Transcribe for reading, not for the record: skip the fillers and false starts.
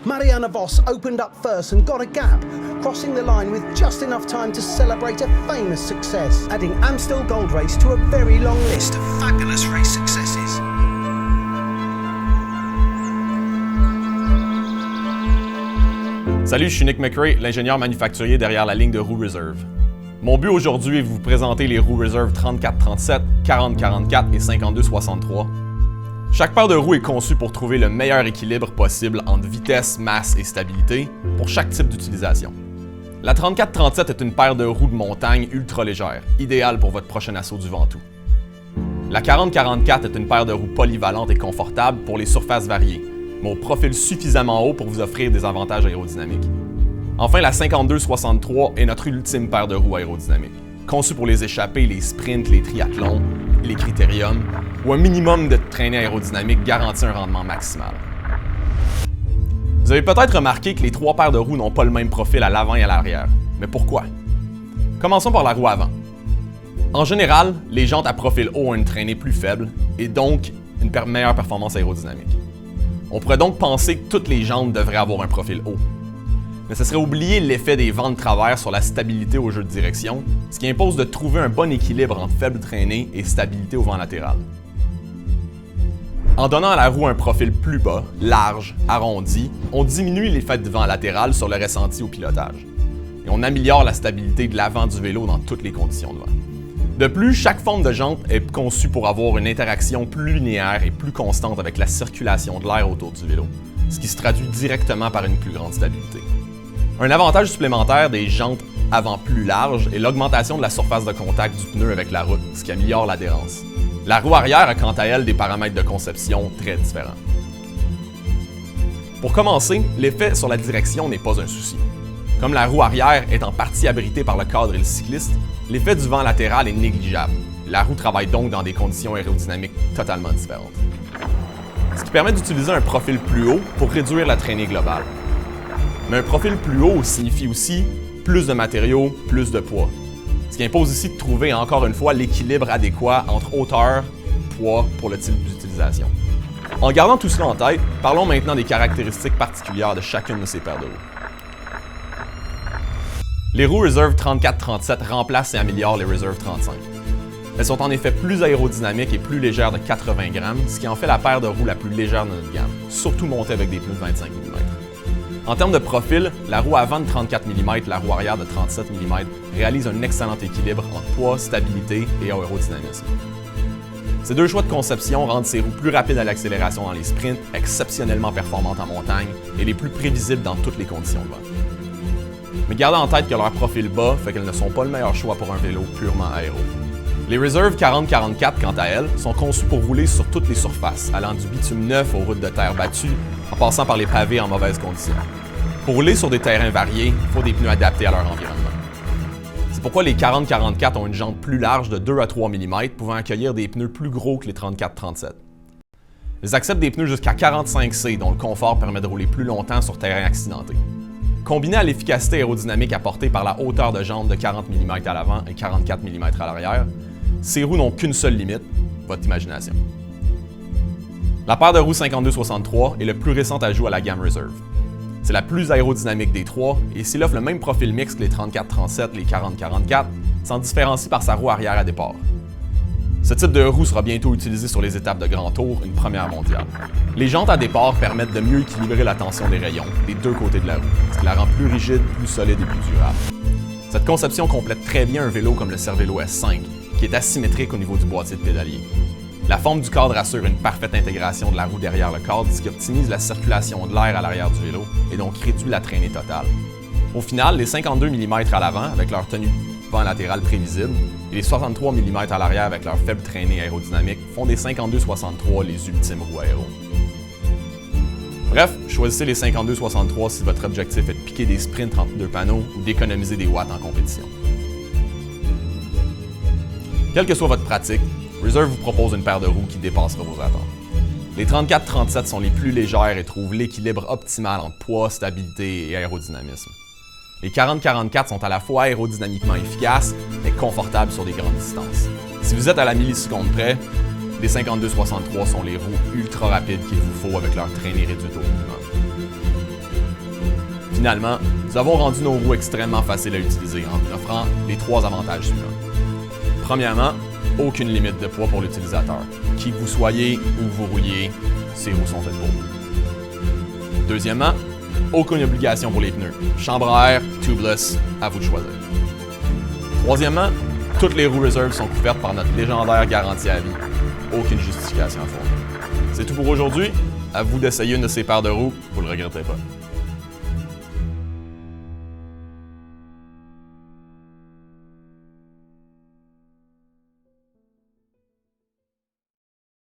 Marianne Vos opened up first and got a gap, crossing the line with just enough time to celebrate a famous success, adding Amstel Gold Race to a very long list of fabulous race successes. Salut, je suis Nick McRae, l'ingénieur manufacturier derrière la ligne de roues Reserve. Mon but aujourd'hui est de vous présenter les roues Reserve 34-37, 40-44 et 52-63. Chaque paire de roues est conçue pour trouver le meilleur équilibre possible entre vitesse, masse et stabilité pour chaque type d'utilisation. La 34-37 est une paire de roues de montagne ultra légère, idéale pour votre prochain assaut du Ventoux. La 40-44 est une paire de roues polyvalente et confortable pour les surfaces variées, mais au profil suffisamment haut pour vous offrir des avantages aérodynamiques. Enfin, la 52-63 est notre ultime paire de roues aérodynamiques, conçue pour les échappées, les sprints, les triathlons, les critériums, où un minimum de traînée aérodynamique garantit un rendement maximal. Vous avez peut-être remarqué que les trois paires de roues n'ont pas le même profil à l'avant et à l'arrière. Mais pourquoi? Commençons par la roue avant. En général, les jantes à profil haut ont une traînée plus faible et donc une meilleure performance aérodynamique. On pourrait donc penser que toutes les jantes devraient avoir un profil haut. Mais ce serait oublier l'effet des vents de travers sur la stabilité au jeu de direction, ce qui impose de trouver un bon équilibre entre faible traînée et stabilité au vent latéral. En donnant à la roue un profil plus bas, large, arrondi, on diminue l'effet de vent latéral sur le ressenti au pilotage. Et on améliore la stabilité de l'avant du vélo dans toutes les conditions de vent. De plus, chaque forme de jante est conçue pour avoir une interaction plus linéaire et plus constante avec la circulation de l'air autour du vélo, ce qui se traduit directement par une plus grande stabilité. Un avantage supplémentaire des jantes avant plus larges est l'augmentation de la surface de contact du pneu avec la route, ce qui améliore l'adhérence. La roue arrière a quant à elle des paramètres de conception très différents. Pour commencer, l'effet sur la direction n'est pas un souci. Comme la roue arrière est en partie abritée par le cadre et le cycliste, l'effet du vent latéral est négligeable. La roue travaille donc dans des conditions aérodynamiques totalement différentes. Ce qui permet d'utiliser un profil plus haut pour réduire la traînée globale. Mais un profil plus haut signifie aussi plus de matériaux, plus de poids. Ce qui impose ici de trouver encore une fois l'équilibre adéquat entre hauteur et poids pour le type d'utilisation. En gardant tout cela en tête, parlons maintenant des caractéristiques particulières de chacune de ces paires de roues. Les roues Reserve 34-37 remplacent et améliorent les Reserve 35. Elles sont en effet plus aérodynamiques et plus légères de 80 grammes, ce qui en fait la paire de roues la plus légère de notre gamme, surtout montée avec des pneus de 25 mm. En termes de profil, la roue avant de 34 mm et la roue arrière de 37 mm réalisent un excellent équilibre entre poids, stabilité et aérodynamisme. Ces deux choix de conception rendent ces roues plus rapides à l'accélération dans les sprints, exceptionnellement performantes en montagne et les plus prévisibles dans toutes les conditions de vent. Mais gardez en tête que leur profil bas fait qu'elles ne sont pas le meilleur choix pour un vélo purement aéro. Les Reserve 40-44, quant à elles, sont conçues pour rouler sur toutes les surfaces, allant du bitume neuf aux routes de terre battues, en passant par les pavés en mauvaises conditions. Pour rouler sur des terrains variés, il faut des pneus adaptés à leur environnement. C'est pourquoi les 40-44 ont une jante plus large de 2 à 3 mm, pouvant accueillir des pneus plus gros que les 34-37. Ils acceptent des pneus jusqu'à 45C, dont le confort permet de rouler plus longtemps sur terrain accidenté. Combiné à l'efficacité aérodynamique apportée par la hauteur de jante de 40 mm à l'avant et 44 mm à l'arrière, ces roues n'ont qu'une seule limite, votre imagination. La paire de roues 52-63 est le plus récent ajout à la gamme Reserve. C'est la plus aérodynamique des trois et s'il offre le même profil mix que les 34-37 et les 40-44, s'en différencie par sa roue arrière à départ. Ce type de roue sera bientôt utilisé sur les étapes de grand tour, une première mondiale. Les jantes à départ permettent de mieux équilibrer la tension des rayons des deux côtés de la roue, ce qui la rend plus rigide, plus solide et plus durable. Cette conception complète très bien un vélo comme le Cervélo S5, qui est asymétrique au niveau du boîtier de pédalier. La forme du cadre assure une parfaite intégration de la roue derrière le cadre, ce qui optimise la circulation de l'air à l'arrière du vélo et donc réduit la traînée totale. Au final, les 52 mm à l'avant, avec leur tenue vent latéral prévisible, et les 63 mm à l'arrière avec leur faible traînée aérodynamique font des 52-63 les ultimes roues aéro. Bref, choisissez les 52-63 si votre objectif est de piquer des sprints entre deux panneaux ou d'économiser des watts en compétition. Quelle que soit votre pratique, Reserve vous propose une paire de roues qui dépassera vos attentes. Les 34-37 sont les plus légères et trouvent l'équilibre optimal entre poids, stabilité et aérodynamisme. Les 40-44 sont à la fois aérodynamiquement efficaces et confortables sur des grandes distances. Si vous êtes à la milliseconde près, les 52-63 sont les roues ultra rapides qu'il vous faut avec leur traînée réduite au minimum. Finalement, nous avons rendu nos roues extrêmement faciles à utiliser en offrant les 3 avantages suivants. Premièrement, aucune limite de poids pour l'utilisateur. Qui que vous soyez, où vous rouliez, ces roues sont faites pour vous. Deuxièmement, aucune obligation pour les pneus. Chambre à air, tubeless, à vous de choisir. Troisièmement, toutes les roues Reserve sont couvertes par notre légendaire garantie à vie. Aucune justification à fournir. C'est tout pour aujourd'hui. À vous d'essayer une de ces paires de roues, vous ne le regretterez pas.